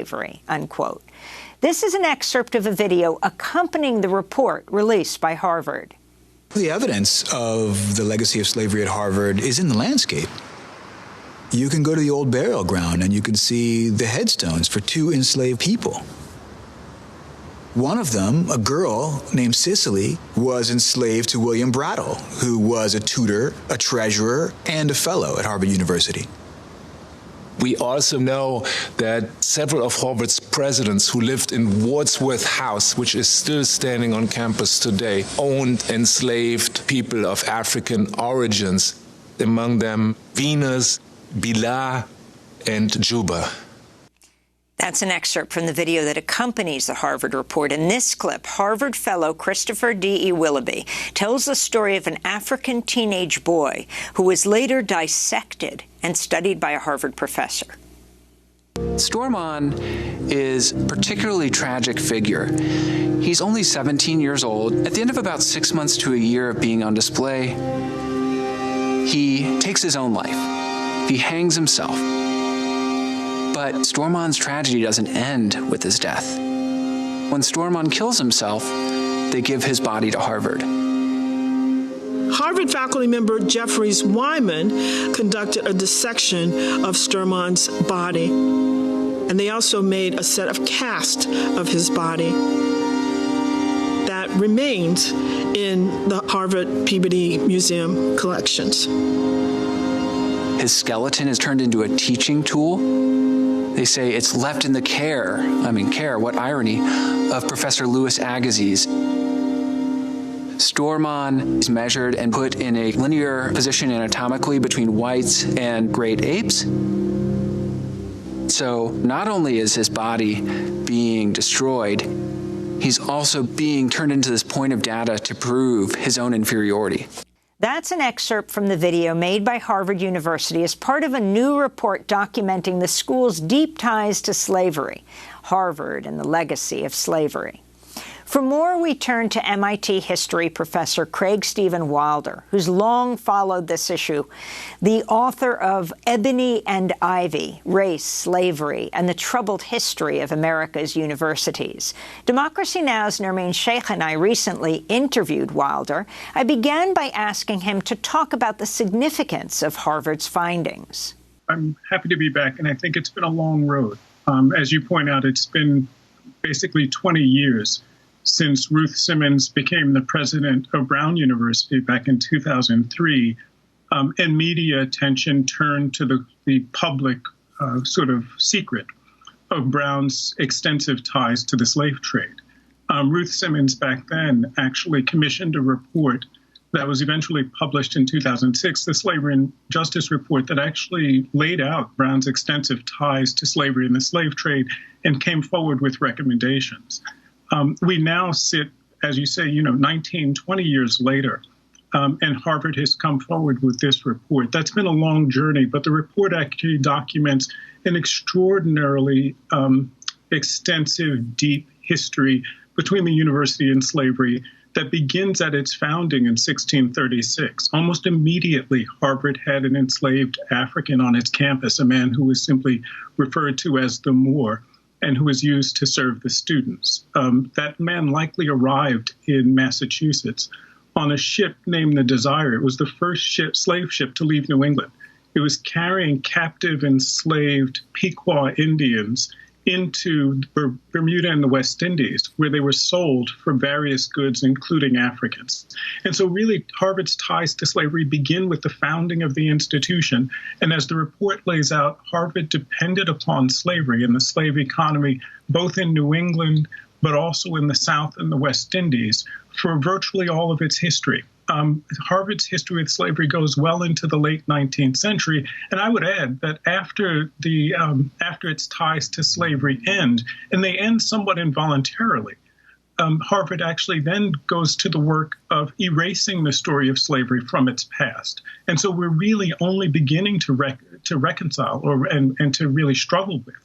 slavery, unquote. This is an excerpt of a video accompanying the report released by Harvard. The evidence of the legacy of slavery at Harvard is in the landscape. You can go to the old burial ground and you can see the headstones for two enslaved people. One of them, a girl named Cicely, was enslaved to William Brattle, who was a tutor, a treasurer, and a fellow at Harvard University. We also know that several of Harvard's presidents who lived in Wordsworth House, which is still standing on campus today, owned enslaved people of African origins, among them Venus, Bilal, and Juba. That's an excerpt from the video that accompanies the Harvard report. In this clip, Harvard fellow Christopher D.E. Willoughby tells the story of an African teenage boy who was later dissected and studied by a Harvard professor. Stormon is a particularly tragic figure. He's only 17 years old. At the end of about 6 months to a year of being on display, he takes his own life. He hangs himself. But Stormon's tragedy doesn't end with his death. When Stormon kills himself, they give his body to Harvard. Harvard faculty member Jeffries Wyman conducted a dissection of Stormon's body, and they also made a set of casts of his body that remains in the Harvard Peabody Museum collections. His skeleton is turned into a teaching tool. They say it's left in the care, what irony, of Professor Louis Agassiz. Stormon is measured and put in a linear position anatomically between whites and great apes. So not only is his body being destroyed, he's also being turned into this point of data to prove his own inferiority. That's an excerpt from the video made by Harvard University as part of a new report documenting the school's deep ties to slavery, Harvard and the legacy of slavery. For more, we turn to MIT history professor Craig Stephen Wilder, who's long followed this issue, the author of Ebony and Ivy, Race, Slavery, and the Troubled History of America's Universities. Democracy Now!'s Nermeen Sheikh and I recently interviewed Wilder. I began by asking him to talk about the significance of Harvard's findings. I'm happy to be back, and I think it's been a long road. As you point out, it's been basically 20 years since Ruth Simmons became the president of Brown University back in 2003, and media attention turned to the public sort of secret of Brown's extensive ties to the slave trade. Ruth Simmons back then actually commissioned a report that was eventually published in 2006, the Slavery and Justice Report, that actually laid out Brown's extensive ties to slavery and the slave trade and came forward with recommendations. We now sit, as you say, 19, 20 years later, and Harvard has come forward with this report. That's been a long journey, but the report actually documents an extraordinarily extensive, deep history between the university and slavery that begins at its founding in 1636. Almost immediately, Harvard had an enslaved African on its campus, a man who was simply referred to as the Moor, and who was used to serve the students. That man likely arrived in Massachusetts on a ship named the Desire. It was the first slave ship to leave New England. It was carrying captive enslaved Pequot Indians into Bermuda and the West Indies, where they were sold for various goods, including Africans. And so really, Harvard's ties to slavery begin with the founding of the institution. And as the report lays out, Harvard depended upon slavery and the slave economy, both in New England, but also in the South and the West Indies, for virtually all of its history. Harvard's history of slavery goes well into the late 19th century, and I would add that after its ties to slavery end, and they end somewhat involuntarily, Harvard actually then goes to the work of erasing the story of slavery from its past, and so we're really only beginning to reconcile and to really struggle with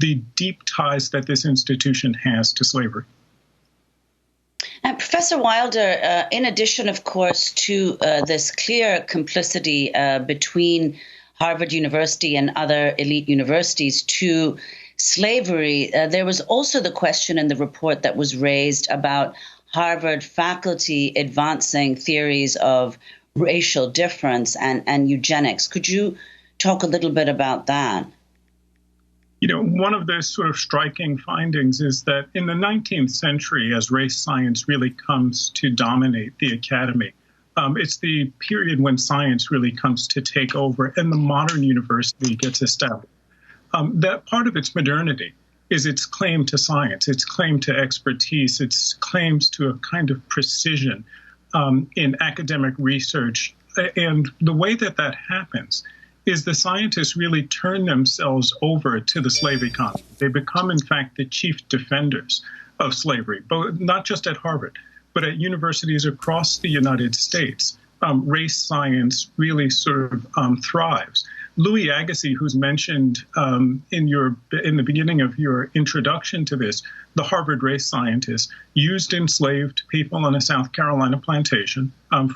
the deep ties that this institution has to slavery. And Professor Wilder, in addition, of course, to this clear complicity between Harvard University and other elite universities to slavery, there was also the question in the report that was raised about Harvard faculty advancing theories of racial difference and eugenics. Could you talk a little bit about that? You know, one of the sort of striking findings is that in the 19th century, as race science really comes to dominate the academy, it's the period when science really comes to take over and the modern university gets established. That part of its modernity is its claim to science, its claim to expertise, its claims to a kind of precision in academic research. And the way that that happens is the scientists really turn themselves over to the slave economy. They become, in fact, the chief defenders of slavery, but not just at Harvard, but at universities across the United States. Race science really sort of thrives. Louis Agassiz, who's mentioned in the beginning of your introduction to this, the Harvard race scientist, used enslaved people on a South Carolina plantation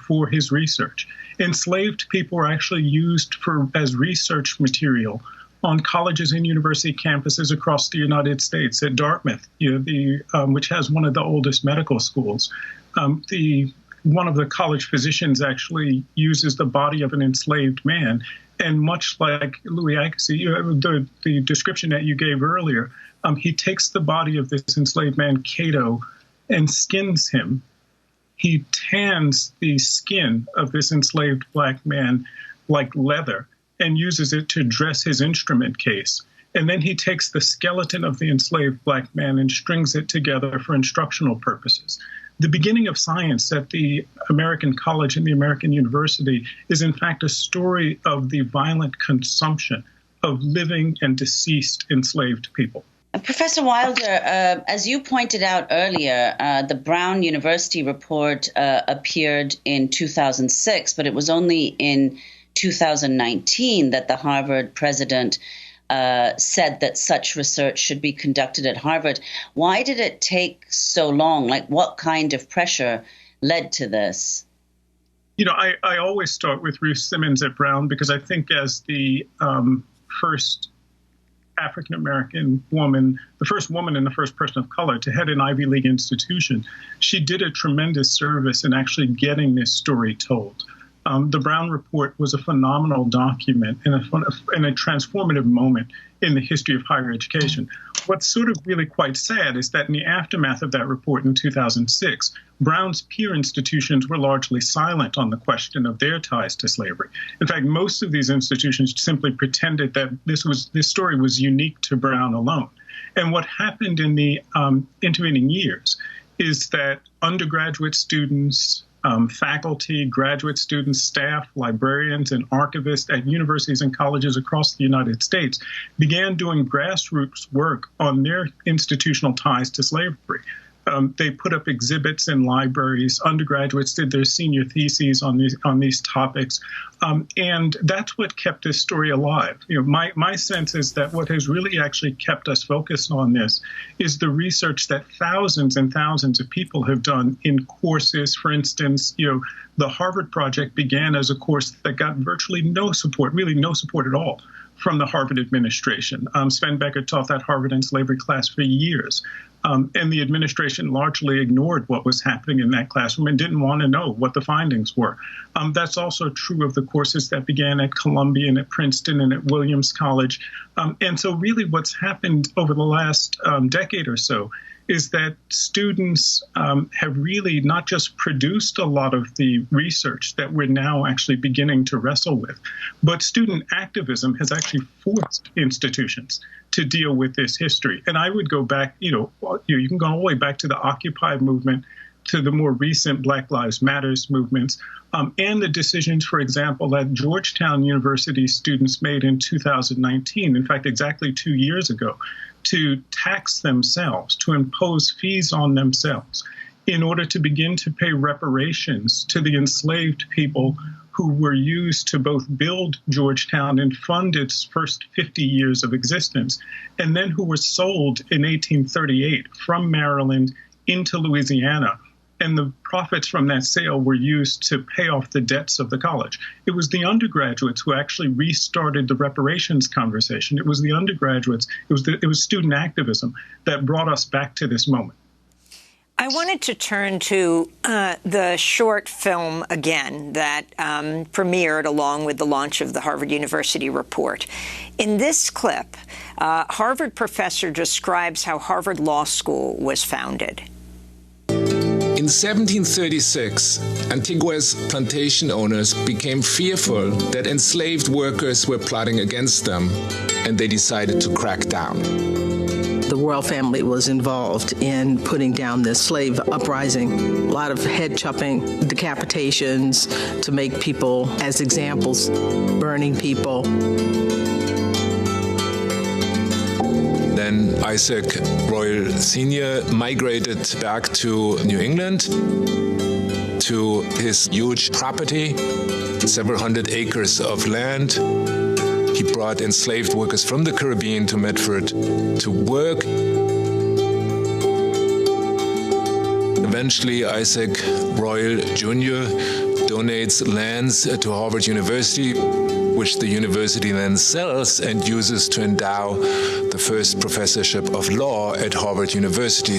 for his research. Enslaved people were actually used as research material on colleges and university campuses across the United States. At Dartmouth, which has one of the oldest medical schools, one of the college physicians actually uses the body of an enslaved man. And much like Louis Agassiz, the description that you gave earlier, he takes the body of this enslaved man, Cato, and skins him. He tans the skin of this enslaved black man like leather and uses it to dress his instrument case. And then he takes the skeleton of the enslaved black man and strings it together for instructional purposes. The beginning of science at the American college and the American university is, in fact, a story of the violent consumption of living and deceased enslaved people. Professor Wilder, as you pointed out earlier, the Brown University report appeared in 2006, but it was only in 2019 that the Harvard president said that such research should be conducted at Harvard. Why did it take so long? Like, what kind of pressure led to this? You know, I always start with Ruth Simmons at Brown because I think as the first African-American woman, the first woman and the first person of color to head an Ivy League institution, she did a tremendous service in actually getting this story told. The Brown Report was a phenomenal document and a transformative moment in the history of higher education. What's sort of really quite sad is that in the aftermath of that report in 2006, Brown's peer institutions were largely silent on the question of their ties to slavery. In fact, most of these institutions simply pretended that this story was unique to Brown alone. And what happened in the intervening years is that undergraduate students, faculty, graduate students, staff, librarians, and archivists at universities and colleges across the United States began doing grassroots work on their institutional ties to slavery. They put up exhibits in libraries. Undergraduates did their senior theses on these topics. And that's what kept this story alive. You know, my sense is that what has really actually kept us focused on this is the research that thousands and thousands of people have done in courses. For instance, the Harvard Project began as a course that got virtually no support, really no support at all, from the Harvard administration. Sven Becker taught that Harvard and slavery class for years. And the administration largely ignored what was happening in that classroom and didn't want to know what the findings were. That's also true of the courses that began at Columbia and at Princeton and at Williams College. And so really what's happened over the last decade or so is that students have really not just produced a lot of the research that we're now actually beginning to wrestle with, but student activism has actually forced institutions to deal with this history. And I would go back, you can go all the way back to the Occupy movement, to the more recent Black Lives Matters movements, and the decisions, for example, that Georgetown University students made in 2019, in fact, exactly 2 years ago, to tax themselves, to impose fees on themselves in order to begin to pay reparations to the enslaved people who were used to both build Georgetown and fund its first 50 years of existence, and then who were sold in 1838 from Maryland into Louisiana and the profits from that sale were used to pay off the debts of the college. It was the undergraduates who actually restarted the reparations conversation. It was the undergraduates, it was student activism that brought us back to this moment. I wanted to turn to the short film again that premiered along with the launch of the Harvard University report. In this clip, Harvard professor describes how Harvard Law School was founded. In 1736, Antigua's plantation owners became fearful that enslaved workers were plotting against them, and they decided to crack down. The royal family was involved in putting down this slave uprising. A lot of head chopping, decapitations to make people as examples, burning people. Then Isaac Royal Sr. migrated back to New England to his huge property, several hundred acres of land. He brought enslaved workers from the Caribbean to Medford to work. Eventually, Isaac Royal Jr. donates lands to Harvard University, which the university then sells and uses to endow the first professorship of law at Harvard University.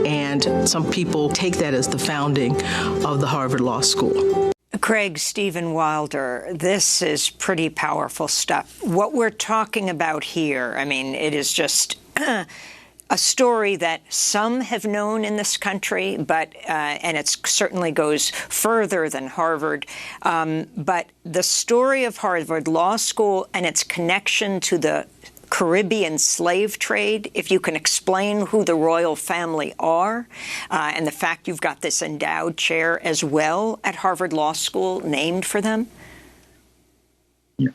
And some people take that as the founding of the Harvard Law School. Craig, Stephen Wilder, this is pretty powerful stuff. What we're talking about here, I mean, it is just a story that some have known in this country, but and it certainly goes further than Harvard. But the story of Harvard Law School and its connection to the Caribbean slave trade, if you can explain who the royal family are, and the fact you've got this endowed chair as well at Harvard Law School named for them? Yeah.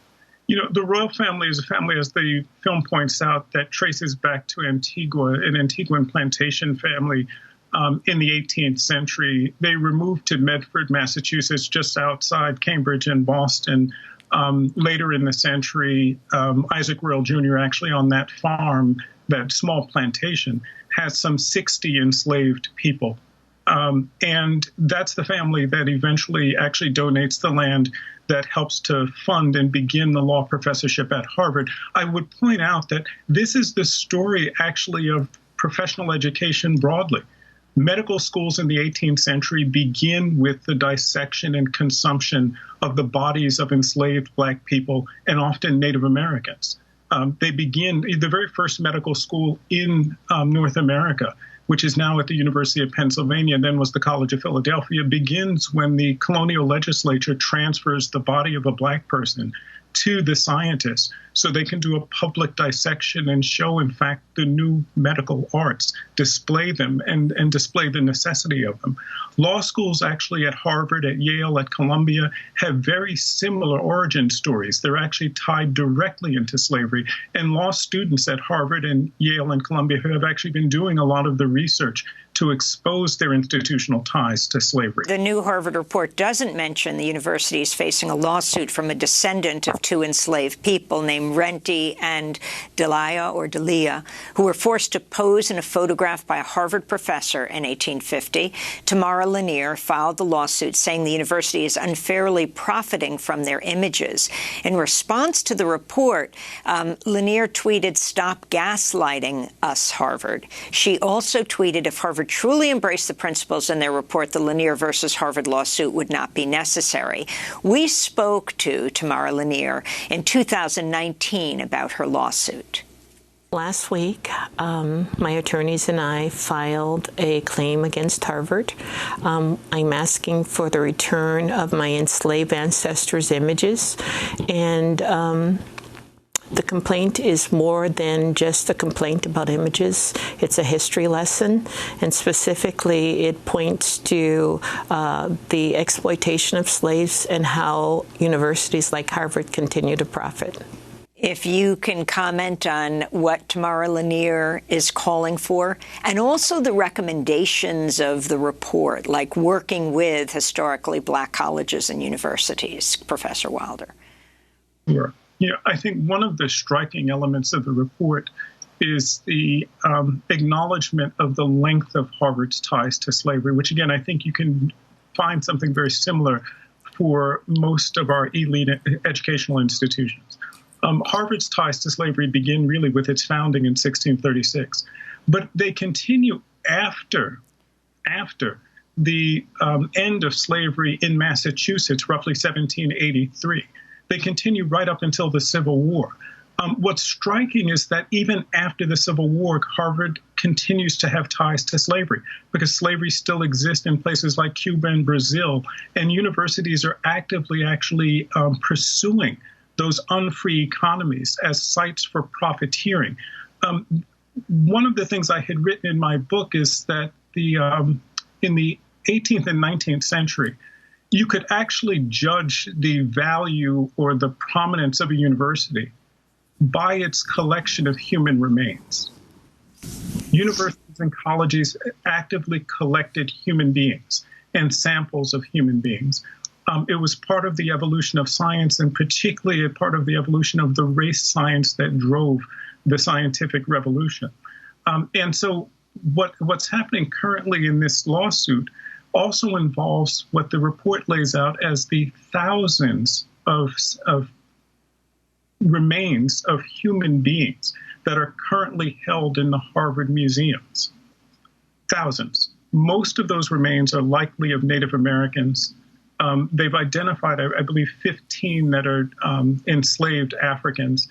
You know, the royal family is a family, as the film points out, that traces back to Antigua, an Antiguan plantation family in the 18th century. They removed to Medford, Massachusetts, just outside Cambridge and Boston. Later in the century, Isaac Royal Jr. actually on that farm, that small plantation, has some 60 enslaved people. And that's the family that eventually actually donates the land that helps to fund and begin the law professorship at Harvard. I would point out that this is the story actually of professional education broadly. Medical schools in the 18th century begin with the dissection and consumption of the bodies of enslaved Black people and often Native Americans. They begin, the very first medical school in North America, which is now at the University of Pennsylvania, then was the College of Philadelphia, begins when the colonial legislature transfers the body of a Black person to the scientists so they can do a public dissection and show, in fact, the new medical arts, display them and display the necessity of them. Law schools actually at Harvard, at Yale, at Columbia have very similar origin stories. They're actually tied directly into slavery. And law students at Harvard and Yale and Columbia have actually been doing a lot of the research to expose their institutional ties to slavery. The new Harvard report doesn't mention the university is facing a lawsuit from a descendant of two enslaved people named Renty and Delia, who were forced to pose in a photograph by a Harvard professor in 1850. Tamara Lanier filed the lawsuit saying the university is unfairly profiting from their images. In response to the report, Lanier tweeted, "Stop gaslighting us, Harvard." She also tweeted, if Harvard truly embraced the principles in their report, the Lanier versus Harvard lawsuit would not be necessary. We spoke to Tamara Lanier in 2019 about her lawsuit. Last week, my attorneys and I filed a claim against Harvard. I'm asking for the return of my enslaved ancestors' images, and the complaint is more than just a complaint about images. It's a history lesson, and specifically it points to the exploitation of slaves and how universities like Harvard continue to profit. If you can comment on what Tamara Lanier is calling for, and also the recommendations of the report, like working with historically Black colleges and universities, Professor Wilder. Sure. You know, I think one of the striking elements of the report is the acknowledgement of the length of Harvard's ties to slavery, which, again, I think you can find something very similar for most of our elite educational institutions. Harvard's ties to slavery begin really with its founding in 1636, but they continue after the end of slavery in Massachusetts, roughly 1783. They continue right up until the Civil War. What's striking is that even after the Civil War, Harvard continues to have ties to slavery because slavery still exists in places like Cuba and Brazil, and universities are actively actually pursuing those unfree economies as sites for profiteering. One of the things I had written in my book is that in the 18th and 19th century, you could actually judge the value or the prominence of a university by its collection of human remains. Universities and colleges actively collected human beings and samples of human beings. It was part of the evolution of science, and particularly a part of the evolution of the race science that drove the scientific revolution. And so what's happening currently in this lawsuit also involves what the report lays out as the thousands of remains of human beings that are currently held in the Harvard museums. Thousands. Most of those remains are likely of Native Americans. They've identified, I believe, 15 that are enslaved Africans.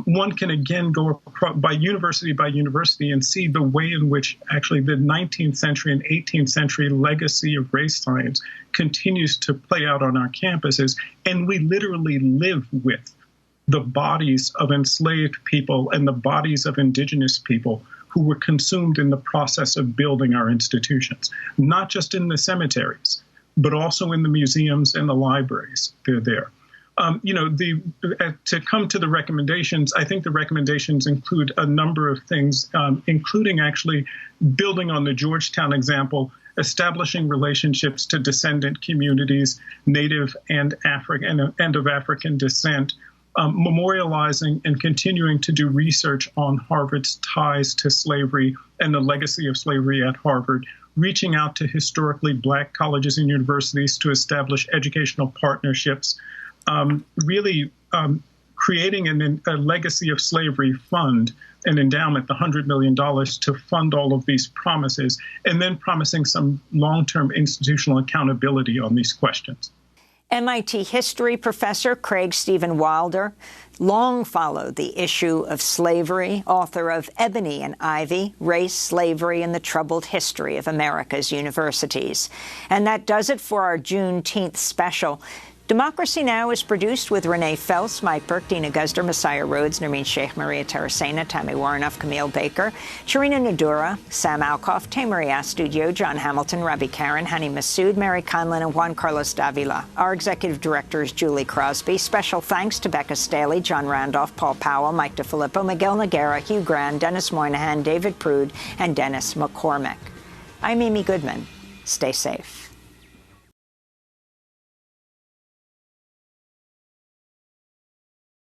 One can again go by university and see the way in which actually the 19th century and 18th century legacy of race science continues to play out on our campuses. And we literally live with the bodies of enslaved people and the bodies of indigenous people who were consumed in the process of building our institutions, not just in the cemeteries, but also in the museums and the libraries. They're there. To come to the recommendations, I think the recommendations include a number of things, including actually building on the Georgetown example, establishing relationships to descendant communities, Native and of African descent, memorializing and continuing to do research on Harvard's ties to slavery and the legacy of slavery at Harvard, reaching out to historically Black colleges and universities to establish educational partnerships, really creating a legacy of slavery fund, an endowment, the $100 million to fund all of these promises, and then promising some long-term institutional accountability on these questions. MIT history professor Craig Stephen Wilder long followed the issue of slavery, author of Ebony and Ivy, Race, Slavery, and the Troubled History of America's Universities. And that does it for our Juneteenth special. Democracy Now! Is produced with Renee Fels, Mike Burke, Dina Guzder, Messiah Rhodes, Nermeen Sheikh, Maria Terracena, Tammy Warnoff, Camille Baker, Sharina Nadura, Sam Alkoff, Tameria Astudio, John Hamilton, Ravi Karen, Hani Massoud, Mary Conlin, and Juan Carlos Davila. Our executive director is Julie Crosby. Special thanks to Becca Staley, John Randolph, Paul Powell, Mike DeFilippo, Miguel Noguera, Hugh Grand, Dennis Moynihan, David Prude, and Dennis McCormick. I'm Amy Goodman. Stay safe.